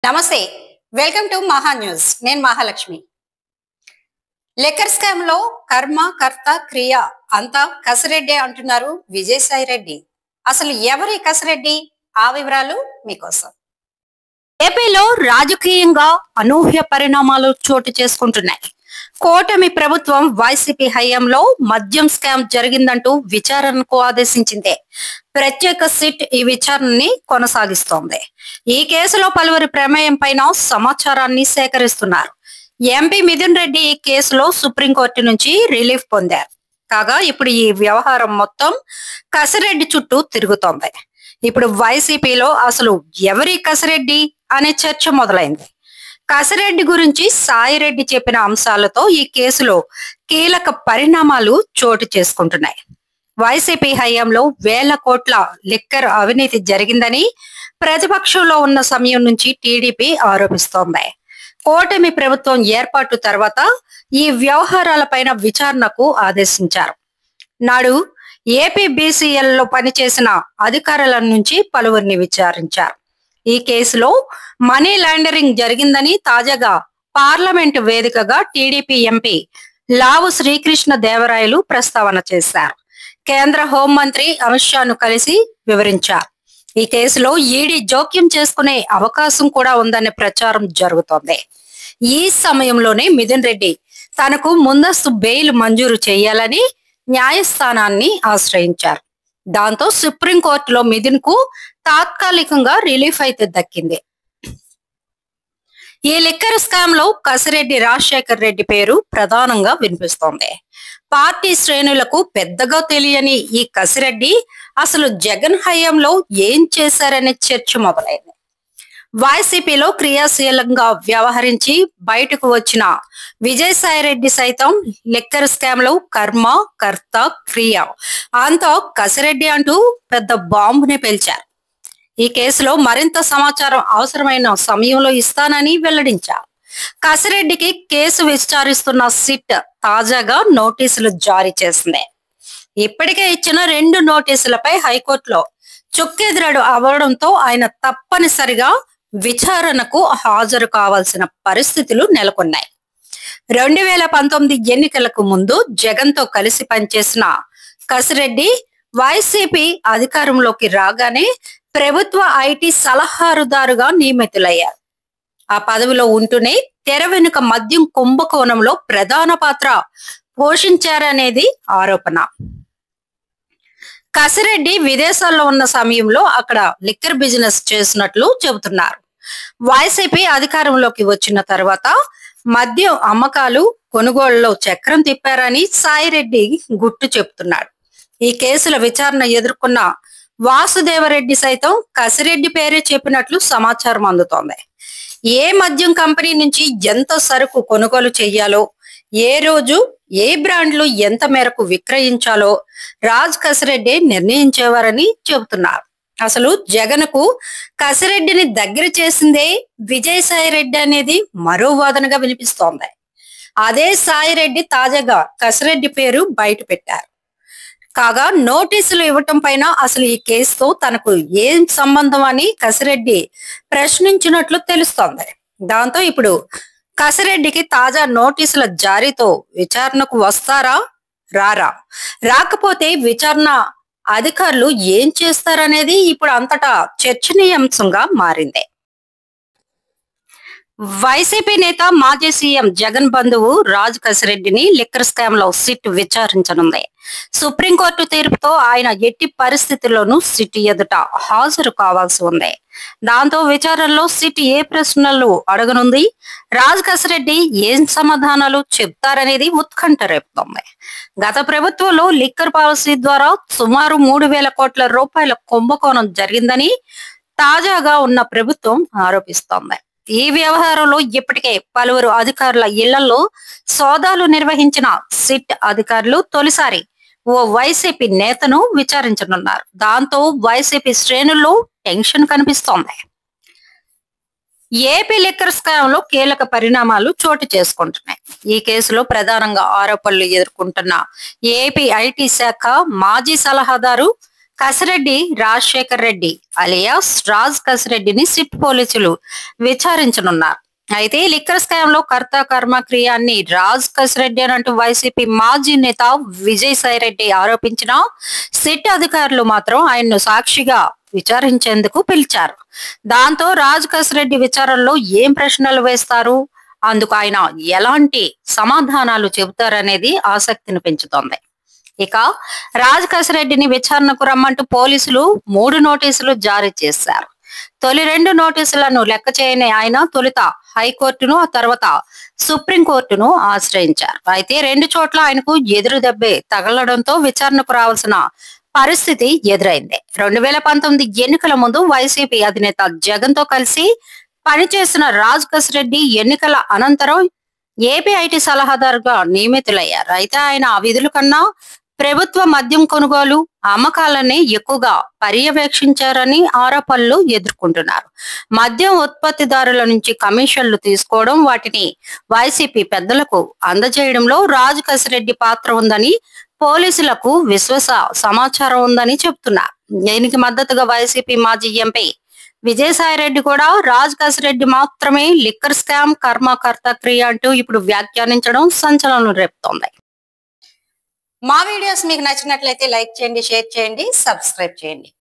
నమస్తే. Welcome to మహా news. నేను మహాలక్ష్మి. లిక్కర్ స్కామ్ లో కర్మ కర్త క్రియ అంతా కసిరెడ్డి అంటున్నారు విజయసాయి రెడ్డి. అసలు ఎవరి కసిరెడ్డి? ఆ వివరాలు మీకోసం. ఏపీలో రాజకీయంగా అనూహ్య పరిణామాలు చోటు చేసుకుంటున్నాయి. కూటమి ప్రభుత్వం వైసీపీ హయాంలో మద్యం స్కామ్ జరిగిందంటూ విచారణకు ఆదేశించింది. ప్రత్యేక సిట్ ఈ విచారణని కొనసాగిస్తోంది. ఈ కేసులో పలువురి ప్రమేయం పైన సమాచారాన్ని సేకరిస్తున్నారు. ఎంపీ మిథున్ రెడ్డి ఈ కేసులో సుప్రీంకోర్టు నుంచి రిలీఫ్ పొందారు. కాగా ఇప్పుడు ఈ వ్యవహారం మొత్తం కసిరెడ్డి చుట్టూ తిరుగుతోంది. ఇప్పుడు వైసీపీలో అసలు ఎవరి కసిరెడ్డి అనే చర్చ మొదలైంది. కసిరెడ్డి గురించి సాయిరెడ్డి చెప్పిన అంశాలతో ఈ కేసులో కీలక పరిణామాలు చోటు చేసుకుంటున్నాయి. వైసీపీ హయాంలో వేల కోట్ల లిక్కర్ అవినీతి జరిగిందని ప్రతిపక్షంలో ఉన్న సమయం నుంచి టీడీపీ ఆరోపిస్తోంది. కూటమి ప్రభుత్వం ఏర్పాటు తర్వాత ఈ వ్యవహారాలపైన విచారణకు ఆదేశించారు. నాడు ఏపీ బీసీఎల్ లో పనిచేసిన అధికారుల నుంచి పలువురిని విచారించారు. ఈ కేసులో మనీ లాండరింగ్ జరిగిందని తాజాగా పార్లమెంటు వేదికగా టీడీపీ ఎంపీ లావు శ్రీకృష్ణ దేవరాయలు ప్రస్తావన చేశారు. కేంద్ర హోంమంత్రి అమిత్ షాను కలిసి వివరించారు. ఈ కేసులో ఈడీ జోక్యం చేసుకునే అవకాశం కూడా ఉందనే ప్రచారం జరుగుతోంది. ఈ సమయంలోనే మిథున్ రెడ్డి తనకు ముందస్తు బెయిల్ మంజూరు చేయాలని న్యాయస్థానాన్ని ఆశ్రయించారు. దాంతో సుప్రీంకోర్టులో మిథున్ కు తాత్కాలికంగా రిలీఫ్ అయితే దక్కింది. ఈ లిక్కర్ స్కామ్ లో కసిరెడ్డి రాజశేఖర్ రెడ్డి పేరు ప్రధానంగా వినిపిస్తోంది. పార్టీ శ్రేణులకు పెద్దగా తెలియని ఈ కసిరెడ్డి అసలు జగన్ హయాంలో ఏం చేశారనే చర్చ మొదలైంది. వైసీపీలో క్రియాశీలంగా వ్యవహరించి బయటకు వచ్చిన విజయసాయి రెడ్డి సైతం లిక్కర్ స్కామ్ లో కర్మ కర్త క్రియ అంతా కసిరెడ్డి అంటూ పెద్ద బాంబుని పేల్చారు. ఈ కేసులో మరింత సమాచారం అవసరమైన సమయంలో ఇస్తానని వెల్లడించారు. కసిరెడ్డికి కేసు విచారిస్తున్న సిట్ తాజాగా నోటీసులు జారీ చేసింది. ఇప్పటికే ఇచ్చిన 2 నోటీసులపై హైకోర్టులో చుక్కెదురడు అవ్వడంతో ఆయన తప్పనిసరిగా విచారణకు హాజరు కావాల్సిన పరిస్థితులు నెలకొన్నాయి. 2019 ఎన్నికలకు ముందు జగన్ తో కలిసి పనిచేసిన కసిరెడ్డి వైసీపీ అధికారంలోకి రాగానే ప్రభుత్వ ఐటీ సలహాదారుగా నియమితులయ్యారు. ఆ పదవిలో ఉంటూనే తెర వెనుక మద్యం కుంభకోణంలో ప్రధాన పాత్ర పోషించారనేది ఆరోపణ. కసిరెడ్డి విదేశాల్లో ఉన్న సమయంలో అక్కడ లిక్కర్ బిజినెస్ చేసినట్లు చెబుతున్నారు. వైసీపీ అధికారంలోకి వచ్చిన తర్వాత మద్యం అమ్మకాలు కొనుగోళ్లలో చక్రం తిప్పారని సాయిరెడ్డి గుట్టు చెబుతున్నాడు. ఈ కేసుల విచారణ ఎదుర్కొన్న వాసుదేవరెడ్డి సైతం కసిరెడ్డి పేరే చెప్పినట్లు సమాచారం అందుతోంది. ఏ మద్యం కంపెనీ నుంచి ఎంత సరుకు కొనుగోలు చెయ్యాలో, ఏ రోజు ఏ బ్రాండ్లు ఎంత మేరకు విక్రయించాలో రాజ్ కసిరెడ్డి నిర్ణయించేవారని చెబుతున్నారు. అసలు జగన్ కు కసిరెడ్డిని దగ్గర చేసిందే విజయసాయి రెడ్డి అనేది మరో వాదనగా వినిపిస్తోంది. అదే సాయిరెడ్డి తాజాగా కసిరెడ్డి పేరు బయట పెట్టారు. కాగా నోటీసులు ఇవ్వటం పైన అసలు ఈ కేసుతో తనకు ఏం సంబంధం అని కసిరెడ్డి ప్రశ్నించినట్లు తెలుస్తోంది. దాంతో ఇప్పుడు కసిరెడ్డికి తాజా నోటీసుల జారీతో విచారణకు వస్తారా రారా, రాకపోతే విచారణ అధికారులు ఏం చేస్తారనేది ఇప్పుడు అంతటా చర్చనీయాంశంగా మారింది. వైసీపీ నేత మాజీ సీఎం జగన్ బంధువు రాజ్ కసిరెడ్డిని లిక్కర్ స్కామ్ లో సిట్ విచారించనుంది. సుప్రీంకోర్టు తీర్పుతో ఆయన ఎట్టి పరిస్థితుల్లోనూ సిట్ ఎదుట హాజరు కావాల్సి ఉంది. దాంతో విచారణలో సిట్ ఏ ప్రశ్నలు అడగనుంది, రాజ్ కసిరెడ్డి ఏం సమాధానాలు చెప్తారనేది ఉత్కంఠ రేపుతోంది. గత ప్రభుత్వంలో లిక్కర్ పాలసీ ద్వారా సుమారు 3,000 కోట్ల రూపాయల కుంభకోణం జరిగిందని తాజాగా ఉన్న ప్రభుత్వం ఆరోపిస్తోంది. ఈ వ్యవహారంలో ఇప్పటికే పలువురు అధికారుల ఇళ్లలో సోదాలు నిర్వహించిన సిట్ అధికారులు తొలిసారి ఓ వైసీపీ నేతను విచారించనున్నారు. దాంతో వైసీపీ శ్రేణుల్లో టెన్షన్ కనిపిస్తోంది. ఏపీ లిక్కర్ స్కామ్ లో కీలక పరిణామాలు చోటు చేసుకుంటున్నాయి. ఈ కేసులో ప్రధానంగా ఆరోపణలు ఎదుర్కొంటున్న ఏపీ ఐటీ శాఖ మాజీ సలహాదారు కసిరెడ్డి రాజశేఖర్ రెడ్డి అలియాస్ రాజ్ కసిరెడ్డిని సిట్ పోలీసులు విచారించనున్నారు. అయితే లిక్కర్ స్కామ్ లో కర్త కర్మ క్రియాన్ని రాజ్ కసిరెడ్డి అనంటూ వైసీపీ మాజీ నేత విజయసాయి రెడ్డి ఆరోపించిన సిట్ అధికారులు మాత్రం ఆయన్ను సాక్షిగా విచారించేందుకు పిలిచారు. దాంతో రాజ్ కసిరెడ్డి విచారణలో ఏం ప్రశ్నలు వేస్తారు, అందుకు ఆయన ఎలాంటి సమాధానాలు చెబుతారనేది ఆసక్తిని పెంచుతోంది. ఇక రాజ్ కసిరెడ్డిని విచారణకు రమ్మంటూ పోలీసులు 3 నోటీసులు జారీ చేశారు. తొలి 2 నోటీసులను లెక్క చేయని ఆయన తొలుత హైకోర్టును, ఆ తర్వాత సుప్రీంకోర్టును ఆశ్రయించారు. అయితే 2 చోట్ల ఆయనకు ఎదురు దెబ్బే తగలడంతో విచారణకు రావాల్సిన పరిస్థితి ఎదురైంది. 2019 ఎన్నికల ముందు వైసీపీ అధినేత జగన్ తో కలిసి పనిచేసిన రాజ్ కసిరెడ్డి ఎన్నికల అనంతరం ఏపీ ఐటీ సలహాదారుగా నియమితులయ్యారు. అయితే ఆయన ఆ విధుల కన్నా ప్రభుత్వ మద్యం కొనుగోలు, అమ్మకాలనే ఎక్కువగా పర్యవేక్షించారని ఆరోపణలు ఎదుర్కొంటున్నారు. మద్యం ఉత్పత్తిదారుల నుంచి కమిషన్లు తీసుకోవడం, వాటిని వైసీపీ పెద్దలకు అందజేయడంలో రాజ్ కసిరెడ్డి పాత్ర ఉందని పోలీసులకు విశ్వాస సమాచారం ఉందని చెబుతున్నారు. దీనికి మద్దతుగా వైసీపీ మాజీ ఎంపీ విజయసాయి రెడ్డి కూడా రాజ్ కసిరెడ్డి మాత్రమే లిక్కర్ స్కామ్ కర్మకర్త క్రియ అంటూ ఇప్పుడు వ్యాఖ్యానించడం సంచలనం రేపుతోంది. మా వీడియోస్ మీకు నచ్చినట్లయితే లైక్ చేయండి, షేర్ చేయండి, సబ్స్క్రైబ్ చేయండి.